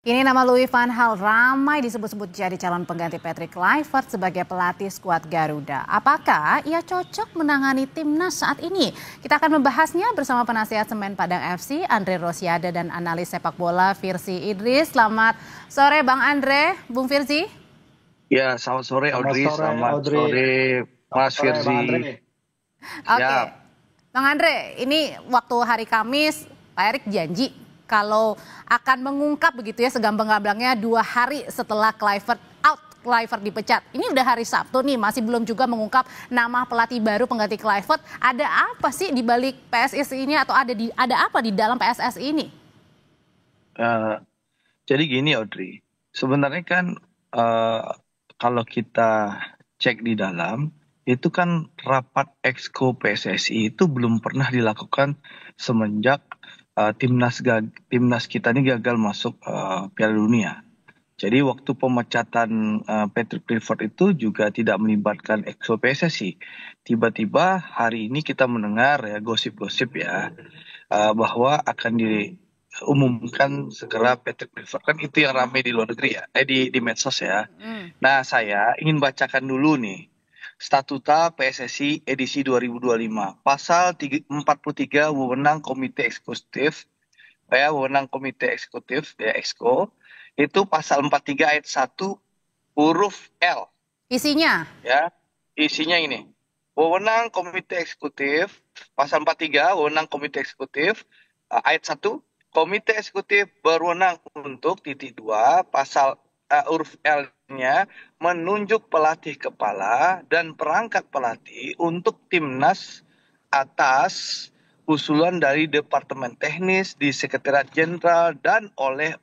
Kini nama Louis van Gaal ramai disebut-sebut jadi calon pengganti Patrick Kluivert sebagai pelatih skuad Garuda. Apakah ia cocok menangani timnas saat ini? Kita akan membahasnya bersama penasihat Semen Padang FC, Andre Rosiade, dan analis sepak bola Firzi Idris. Selamat sore Bang Andre, Bung Firzi. Ya, selamat sore Audrey, selamat sore Mas Firzi. Oke, Bang Andre, ini waktu hari Kamis Pak Erick janji kalau akan mengungkap begitu ya segamblang-gamblangnya 2 hari setelah Kluivert dipecat. Ini udah hari Sabtu nih, masih belum juga mengungkap nama pelatih baru pengganti Kluivert. Ada apa sih di balik PSSI ini atau ada apa di dalam PSSI ini? Jadi gini Audrey, sebenarnya kan kalau kita cek di dalam, itu kan rapat Exco PSSI itu belum pernah dilakukan semenjak timnas kita ini gagal masuk Piala Dunia. Jadi waktu pemecatan Patrick Kluivert itu juga tidak melibatkan Exco PSSI. Tiba-tiba hari ini kita mendengar ya gosip-gosip ya bahwa akan diumumkan segera Patrick Kluivert, kan itu yang ramai di luar negeri ya, di medsos ya. Nah, saya ingin bacakan dulu nih Statuta PSSI edisi 2025, pasal 43 wewenang komite eksekutif, wewenang komite eksekutif ya Exco, itu pasal 43 ayat 1 huruf L. Isinya? Ya, isinya ini. Wewenang komite eksekutif, pasal 43 wewenang komite eksekutif, ayat 1, komite eksekutif berwenang untuk (2) pasal huruf L-nya menunjuk pelatih kepala dan perangkat pelatih untuk timnas atas usulan dari Departemen Teknis di Sekretariat Jenderal dan oleh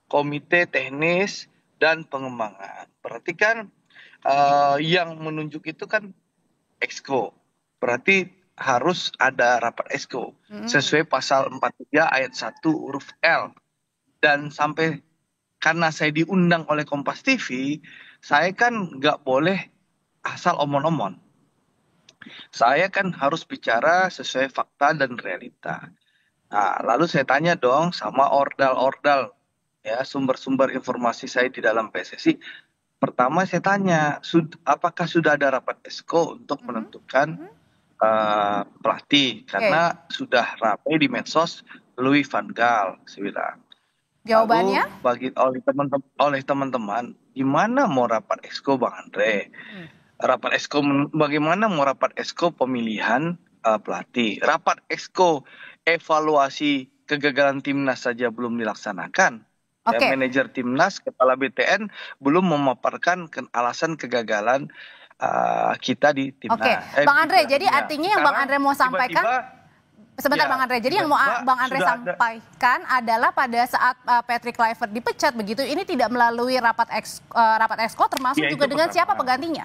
Komite Teknis dan Pengembangan. Berarti kan yang menunjuk itu kan Exco. Berarti harus ada rapat Exco sesuai pasal 43 ayat 1 huruf L. Dan sampai karena saya diundang oleh Kompas TV, saya kan nggak boleh asal omon-omon. Saya kan harus bicara sesuai fakta dan realita. Nah, lalu saya tanya dong sama ordal-ordal, ya sumber-sumber informasi saya di dalam PSSI. Pertama saya tanya, apakah sudah ada rapat Exco untuk menentukan pelatih? Karena sudah ramai di medsos Louis van Gaal, saya bilang. Jawabannya? Lalu oleh teman-teman, gimana mau rapat Exco Bang Andre? Rapat Exco, bagaimana mau rapat Exco pemilihan pelatih? Rapat Exco evaluasi kegagalan timnas saja belum dilaksanakan. Ya, manajer timnas, kepala BTN belum memaparkan alasan kegagalan kita di timnas. Bang Andre, jadi artinya yang Bang Andre mau sampaikan. Sebentar Bang Andre, jadi yang mau Bang Andre sampaikan adalah pada saat Patrick Kluivert dipecat begitu, ini tidak melalui rapat Exco termasuk juga dengan siapa penggantinya?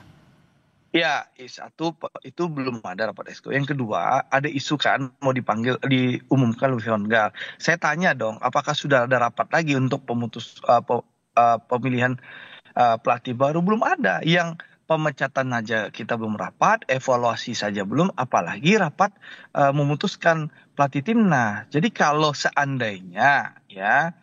Ya, itu belum ada rapat Exco. Yang kedua, ada isu kan mau diumumkan Louis van Gaal. Saya tanya dong, apakah sudah ada rapat lagi untuk pemilihan pelatih baru? Belum ada. Yang pemecatan aja kita belum rapat, evaluasi saja belum, apalagi rapat memutuskan pelatih timnas. Jadi kalau seandainya ya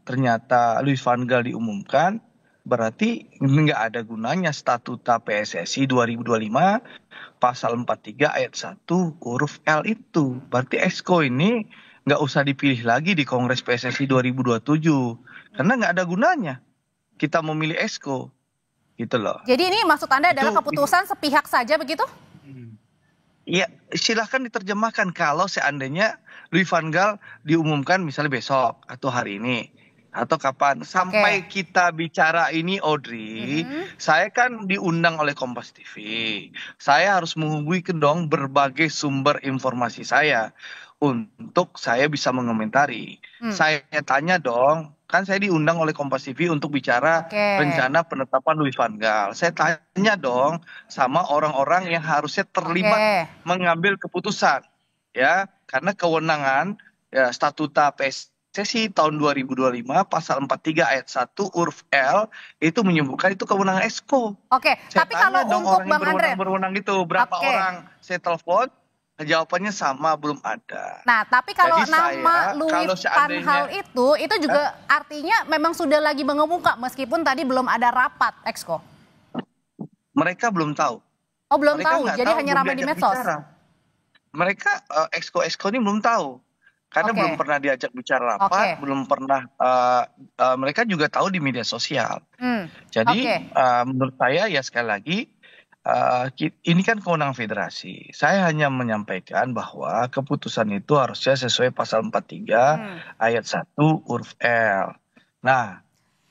ternyata Louis van Gaal diumumkan, berarti nggak ada gunanya Statuta PSSI 2025 pasal 43 ayat 1 huruf L itu. Berarti Exco ini nggak usah dipilih lagi di Kongres PSSI 2027 karena nggak ada gunanya kita memilih Exco. Gitu loh. Jadi ini maksud Anda adalah keputusan sepihak saja begitu? Ya, silahkan diterjemahkan kalau seandainya Louis van Gaal diumumkan misalnya besok atau hari ini atau kapan. Sampai kita bicara ini Audrey, saya kan diundang oleh Kompas TV. Saya harus menghubungi dong berbagai sumber informasi saya untuk saya bisa mengomentari. Saya tanya dong, kan saya diundang oleh Kompas TV untuk bicara rencana penetapan Louis van Gaal. Saya tanya dong sama orang-orang yang harusnya terlibat mengambil keputusan, ya, karena kewenangan ya, Statuta PSSI tahun 2025 pasal 43 ayat 1 huruf L itu menyebutkan itu kewenangan Exco. Tapi kalau untuk Bang Andre, berwenang itu berapa orang saya telepon, Jawabannya sama, belum ada. Nah, tapi kalau Jadi nama Louis kalau van Gaal itu juga artinya memang sudah lagi mengemuka meskipun tadi belum ada rapat, Exco. Mereka belum tahu. Oh, belum Mereka tahu, nggak jadi tahu, hanya belum ramai di diajak medsos. bicara. Mereka exco ini belum tahu. Karena Oke. belum pernah diajak bicara rapat, belum pernah, mereka juga tahu di media sosial. Jadi menurut saya ya sekali lagi, ini kan kewenangan federasi. Saya hanya menyampaikan bahwa keputusan itu harusnya sesuai pasal 43 ayat 1 huruf L. Nah,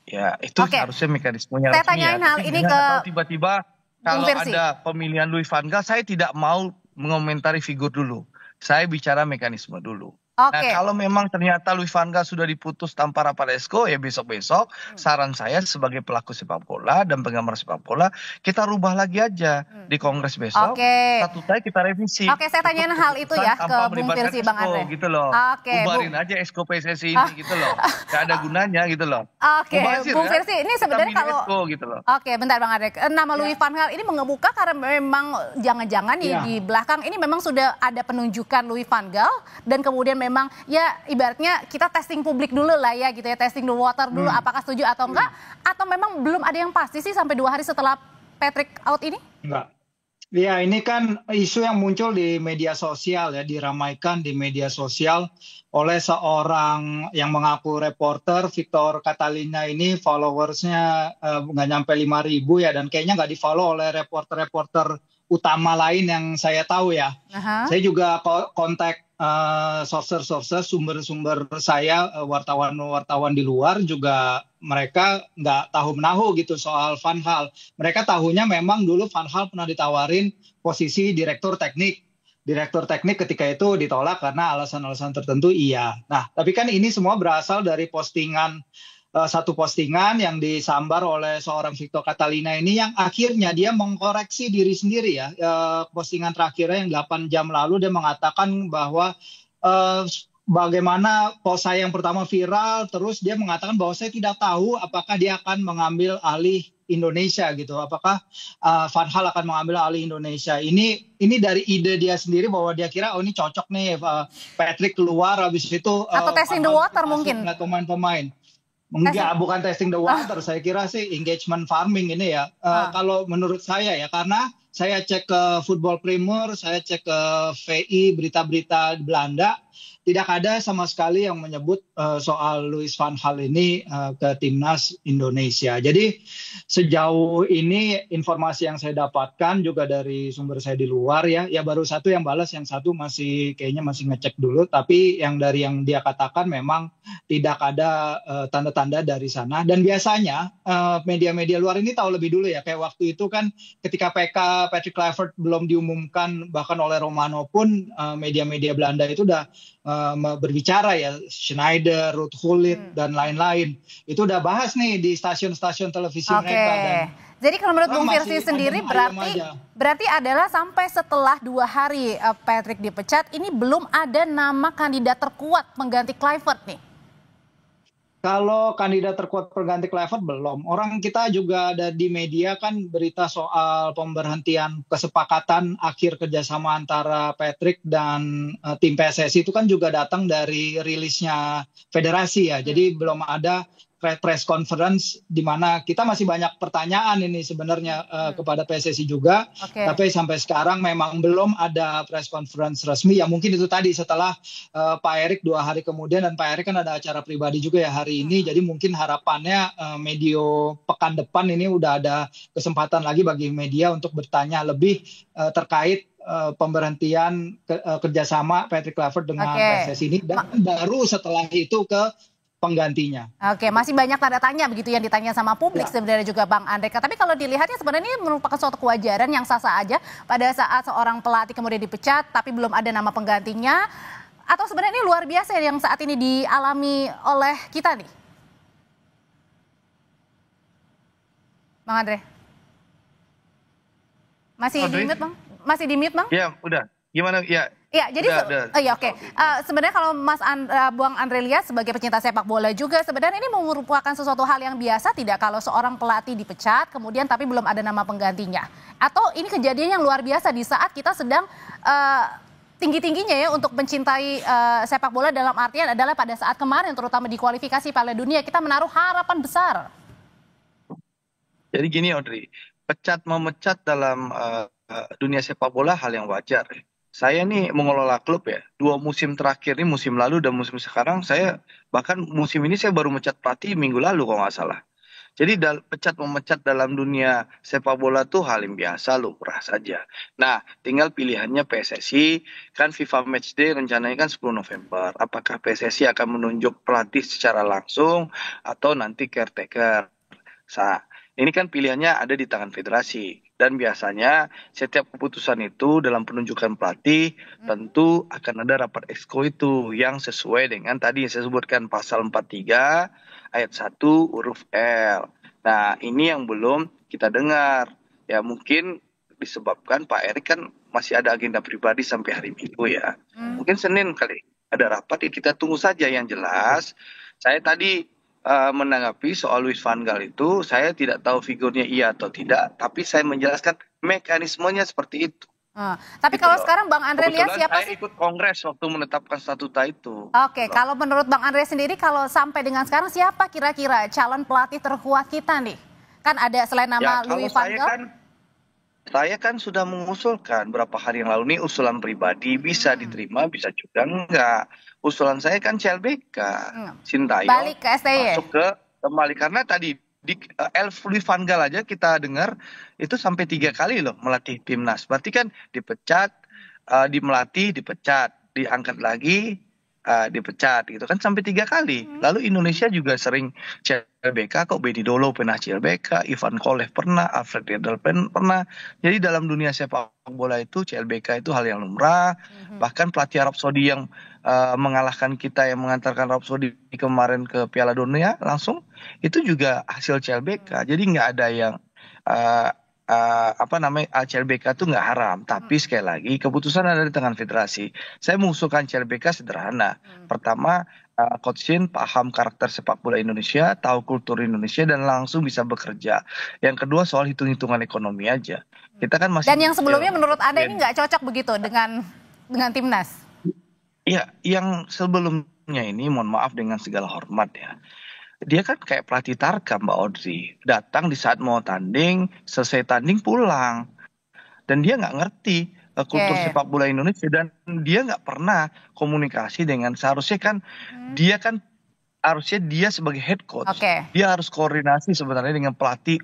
ya itu harusnya mekanismenya Saya resmi tanyain hal ini ke tiba-tiba kalau ada pemilihan Louis van Gaal, saya tidak mau mengomentari figur dulu. Saya bicara mekanisme dulu. Nah, kalau memang ternyata Louis van Gaal sudah diputus tanpa rapat exco, ya besok-besok saran saya sebagai pelaku sepak bola dan penggemar sepak bola, kita rubah lagi aja di kongres besok. Statutanya kita revisi. Saya tanyain hal itu ya ke Bung Firsi, Bang Andre. Gitu loh. Ubarin aja exco PSSI ini gitu loh. Gak ada gunanya gitu loh. Bung Firsi, ini sebenarnya kalau gitu loh. Bentar Bang Andre. Nama Louis van Gaal ini mengemuka karena memang jangan-jangan di belakang ini memang sudah ada penunjukan Louis van Gaal dan kemudian memang ya ibaratnya kita testing publik dulu lah ya gitu ya, testing the water dulu apakah setuju atau enggak, atau memang belum ada yang pasti sih sampai 2 hari setelah Patrick out ini? Enggak. Ya, ini kan isu yang muncul di media sosial ya, diramaikan di media sosial oleh seorang yang mengaku reporter, Victor Catalina ini followersnya nggak nyampe 5.000 ya, dan kayaknya nggak di-follow oleh reporter-reporter utama lain yang saya tahu ya. Saya juga kontak source-source, sumber-sumber saya, wartawan-wartawan di luar juga mereka nggak tahu menahu gitu soal Van Gaal. Mereka tahunya memang dulu Van Gaal pernah ditawarin posisi direktur teknik. Direktur teknik ketika itu ditolak karena alasan-alasan tertentu iya. Nah, tapi kan ini semua berasal dari satu postingan yang disambar oleh seorang Victor Catalina ini yang akhirnya dia mengkoreksi diri sendiri ya. Postingan terakhirnya yang 8 jam lalu dia mengatakan bahwa bagaimana post saya yang pertama viral, terus dia mengatakan bahwa saya tidak tahu apakah dia akan mengambil alih Indonesia gitu. Apakah Van Gaal akan mengambil alih Indonesia? Ini dari ide dia sendiri bahwa dia kira ini cocok nih Patrick keluar habis itu atau testing the water mungkin. Pemain-pemain. Enggak, bukan testing the water. Saya kira sih engagement farming ini ya. Kalau menurut saya ya, karena saya cek ke Football Premier, saya cek ke VI, berita-berita Belanda, tidak ada sama sekali yang menyebut soal Louis van Gaal ini ke timnas Indonesia. Jadi sejauh ini informasi yang saya dapatkan juga dari sumber saya di luar ya baru satu yang balas, yang satu kayaknya masih ngecek dulu. Tapi yang dari yang dia katakan memang tidak ada tanda-tanda dari sana. Dan biasanya media-media luar ini tahu lebih dulu ya. Kayak waktu itu kan ketika Patrick Kluivert belum diumumkan bahkan oleh Romano pun media-media Belanda itu udah berbicara ya, Schneider, Ruud Gullit dan lain-lain. Itu udah bahas nih di stasiun-stasiun televisi mereka. Dan jadi kalau menurut Bung Firsi sendiri berarti adalah sampai setelah 2 hari Patrick dipecat ini belum ada nama kandidat terkuat pengganti Kluivert nih. Kalau kandidat terkuat pengganti Kluivert belum. Orang kita juga ada di media kan berita soal pemberhentian kesepakatan akhir kerjasama antara Patrick dan tim PSSI itu kan juga datang dari rilisnya federasi ya. Jadi belum ada press conference di mana kita masih banyak pertanyaan ini sebenarnya kepada PSSI juga. Tapi sampai sekarang memang belum ada press conference resmi. Ya mungkin itu tadi setelah Pak Erick 2 hari kemudian, dan Pak Erick kan ada acara pribadi juga ya hari ini. Jadi mungkin harapannya medio pekan depan ini udah ada kesempatan lagi bagi media untuk bertanya lebih terkait pemberhentian kerjasama Patrick Kluivert dengan PSSI ini. Dan baru setelah itu ke penggantinya. Masih banyak tanda tanya begitu yang ditanya sama publik sebenarnya juga Bang Andre. Tapi kalau dilihatnya sebenarnya ini merupakan suatu kewajaran yang sah-sah aja pada saat seorang pelatih kemudian dipecat tapi belum ada nama penggantinya. Atau sebenarnya ini luar biasa yang saat ini dialami oleh kita nih? Bang Andre. Masih di mute Bang? Masih di mute Bang? Ya udah. Gimana ya? Ya, jadi sebenarnya kalau Bang Andre lihat sebagai pecinta sepak bola juga sebenarnya ini merupakan sesuatu hal yang biasa tidak kalau seorang pelatih dipecat kemudian tapi belum ada nama penggantinya? Atau ini kejadian yang luar biasa di saat kita sedang tinggi-tingginya ya untuk mencintai sepak bola, dalam artian adalah pada saat kemarin terutama di kualifikasi Piala Dunia kita menaruh harapan besar. Jadi gini Audrey, memecat dalam dunia sepak bola hal yang wajar. Saya nih mengelola klub ya, 2 musim terakhir ini, musim lalu dan musim sekarang, bahkan musim ini saya baru mecat pelatih minggu lalu kalau nggak salah. Jadi memecat dalam dunia sepak bola tuh hal yang biasa, lumrah saja. Nah, tinggal pilihannya PSSI, kan FIFA Matchday rencananya kan 10 November. Apakah PSSI akan menunjuk pelatih secara langsung atau nanti caretaker? Ini kan pilihannya ada di tangan federasi. Dan biasanya setiap keputusan itu dalam penunjukan pelatih tentu akan ada rapat exco itu yang sesuai dengan tadi yang saya sebutkan pasal 43 ayat 1 huruf L. Nah, ini yang belum kita dengar. Ya mungkin disebabkan Pak Erik kan masih ada agenda pribadi sampai hari Minggu ya. Mungkin Senin kali ada rapat, ya kita tunggu saja. Yang jelas saya tadi menanggapi soal Louis van Gaal itu, saya tidak tahu figurnya iya atau tidak, tapi saya menjelaskan mekanismenya seperti itu. Tapi kalau sekarang Bang Andre lihat siapa sih? Saya ikut kongres waktu menetapkan statuta itu. Oke, kalau menurut Bang Andre sendiri, kalau sampai dengan sekarang siapa kira-kira calon pelatih terkuat kita nih? Kan ada selain nama Louis van Gaal. Saya kan sudah mengusulkan berapa hari yang lalu nih usulan pribadi, bisa diterima, bisa juga enggak. Usulan saya kan CLBK, Sintayong balik ke STY. Masuk ke kembali, karena tadi di Louis van Gaal aja kita dengar itu sampai 3 kali loh melatih timnas. Berarti kan dipecat, dimelatih, dipecat, diangkat lagi, dipecat gitu kan sampai 3 kali. Lalu Indonesia juga sering CLBK kok. Bedi Dolo pernah CLBK, Ivan Kolev pernah, Alfred Riedel pernah. Jadi dalam dunia sepak bola itu CLBK itu hal yang lumrah. Bahkan pelatih Arab Saudi yang mengalahkan kita, yang mengantarkan Arab Saudi kemarin ke Piala Dunia langsung, itu juga hasil CLBK. Jadi nggak ada yang CLBK itu nggak haram, tapi sekali lagi keputusan ada di tangan federasi. Saya mengusulkan CLBK sederhana. Pertama, Coach Shin paham karakter sepak bola Indonesia, tahu kultur Indonesia, dan langsung bisa bekerja. Yang kedua soal hitung-hitungan ekonomi aja. Kita kan masih. Dan yang sebelumnya menurut Anda ini nggak cocok begitu dengan timnas? Iya, yang sebelumnya ini, mohon maaf dengan segala hormat ya, dia kan kayak pelatih Tarkam, Mbak Audrey. Datang di saat mau tanding, selesai tanding pulang. Dan dia nggak ngerti kultur sepak bola Indonesia. Dan dia nggak pernah komunikasi dengan, seharusnya kan dia sebagai head coach. Dia harus koordinasi sebenarnya dengan pelatih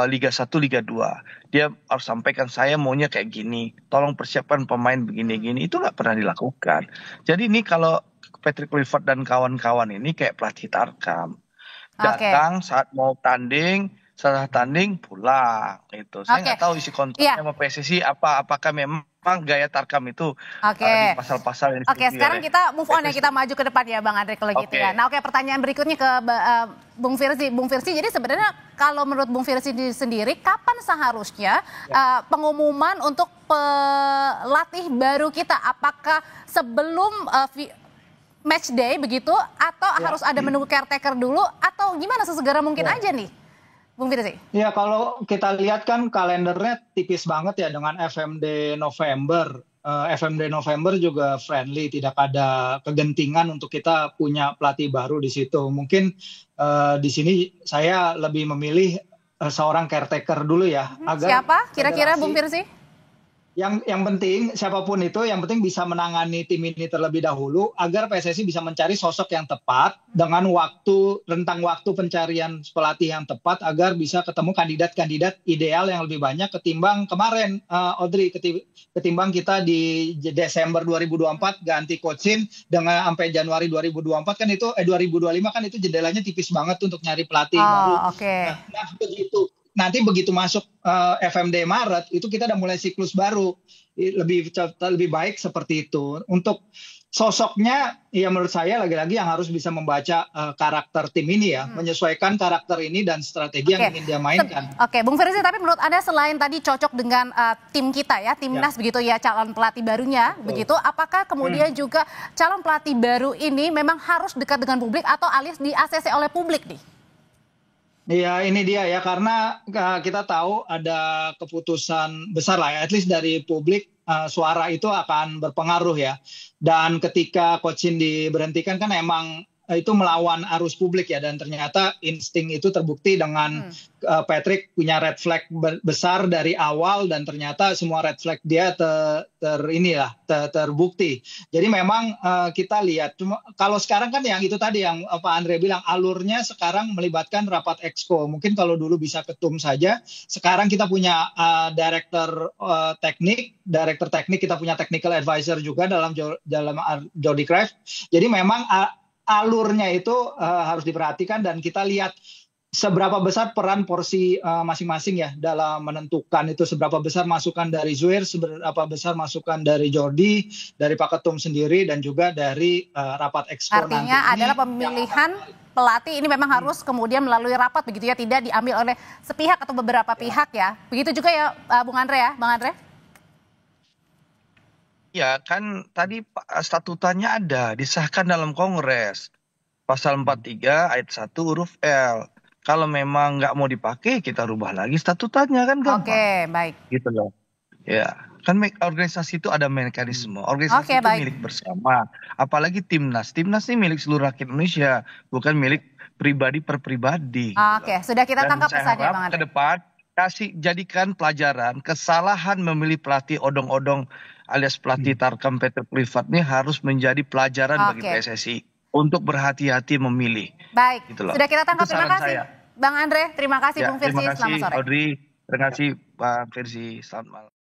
Liga 1, Liga 2. Dia harus sampaikan, saya maunya kayak gini. Tolong persiapkan pemain begini-gini. Itu nggak pernah dilakukan. Jadi ini kalau Patrick Kluivert dan kawan-kawan ini kayak pelatih Tarkam. Datang saat mau tanding, setelah tanding pulang. Itu saya nggak tahu isi kontraknya sama PSSI apakah memang gaya Tarkam itu di pasal-pasal yang Oke, sekarang kita move on ya, kita maju ke depan ya Bang Andre kalau gitu ya. Nah, pertanyaan berikutnya ke Bung Firzi. Bung Firzi, jadi sebenarnya kalau menurut Bung Firzi sendiri, kapan seharusnya pengumuman untuk pelatih baru kita? Apakah sebelum match day begitu, atau harus ada menunggu caretaker dulu, atau gimana, sesegera mungkin aja nih Bung Firzi? Ya, kalau kita lihat kan kalendernya tipis banget ya dengan FMD November. FMD November juga friendly, tidak ada kegentingan untuk kita punya pelatih baru di situ. Mungkin di sini saya lebih memilih seorang caretaker dulu ya. Agar siapa kira-kira Bung Firzi? Yang penting siapapun itu, yang penting bisa menangani tim ini terlebih dahulu agar PSSI bisa mencari sosok yang tepat dengan rentang waktu pencarian pelatih yang tepat agar bisa ketemu kandidat-kandidat ideal yang lebih banyak ketimbang kemarin, Audrey, ketimbang kita di Desember 2024 ganti Coach Shin dengan sampai Januari 2024 kan itu 2025 kan itu jendelanya tipis banget untuk nyari pelatih baru. Nah, begitu. Nanti begitu masuk FMD Maret itu kita udah mulai siklus baru, lebih baik seperti itu. Untuk sosoknya ya menurut saya lagi-lagi yang harus bisa membaca karakter tim ini ya, menyesuaikan karakter ini dan strategi yang ingin dia mainkan. Bung Firzi, tapi menurut Anda selain tadi cocok dengan tim kita ya, timnas begitu ya, calon pelatih barunya begitu, apakah kemudian juga calon pelatih baru ini memang harus dekat dengan publik atau alias di ACC oleh publik nih? Iya, ini dia ya, karena kita tahu ada keputusan besar lah ya, at least dari publik suara itu akan berpengaruh ya. Dan ketika Coach Shin diberhentikan kan emang itu melawan arus publik ya, dan ternyata insting itu terbukti dengan Patrick punya red flag besar dari awal, dan ternyata semua red flag dia terbukti. Jadi memang kita lihat, cuma kalau sekarang kan yang itu tadi yang Pak Andre bilang, alurnya sekarang melibatkan rapat exco. Mungkin kalau dulu bisa ketum saja, sekarang kita punya direktur teknik, kita punya technical advisor juga dalam Jordi Cruyff. Jadi memang alurnya itu harus diperhatikan, dan kita lihat seberapa besar peran porsi masing-masing ya dalam menentukan itu, seberapa besar masukan dari Zuhair, seberapa besar masukan dari Jordi, dari Pak Ketum sendiri, dan juga dari rapat exco. Artinya adalah pemilihan pelatih ini memang harus kemudian melalui rapat begitu ya, tidak diambil oleh sepihak atau beberapa pihak ya. Begitu juga ya Bung Andre ya, Bang Andre? Ya kan tadi statutanya ada, disahkan dalam Kongres. Pasal 43 ayat 1 huruf L. Kalau memang nggak mau dipakai, kita rubah lagi statutanya, kan gampang. Oke, baik. Gitu loh. Ya, kan organisasi itu ada mekanisme. Organisasi itu milik bersama. Apalagi Timnas. Timnas ini milik seluruh rakyat Indonesia, bukan milik pribadi per pribadi. Oke, sudah kita tangkap pesannya Bang Andre. Ke depan jadikan pelajaran kesalahan memilih pelatih odong-odong alias pelatih Tarkam Peter Kluivert ini harus menjadi pelajaran bagi PSSI untuk berhati-hati memilih. Baik, gitu sudah kita tangkap. Terima kasih Bang Andre, terima kasih Bung Firsi, selamat sore. Terima kasih Audrey, terima kasih Bang Firsi, selamat malam.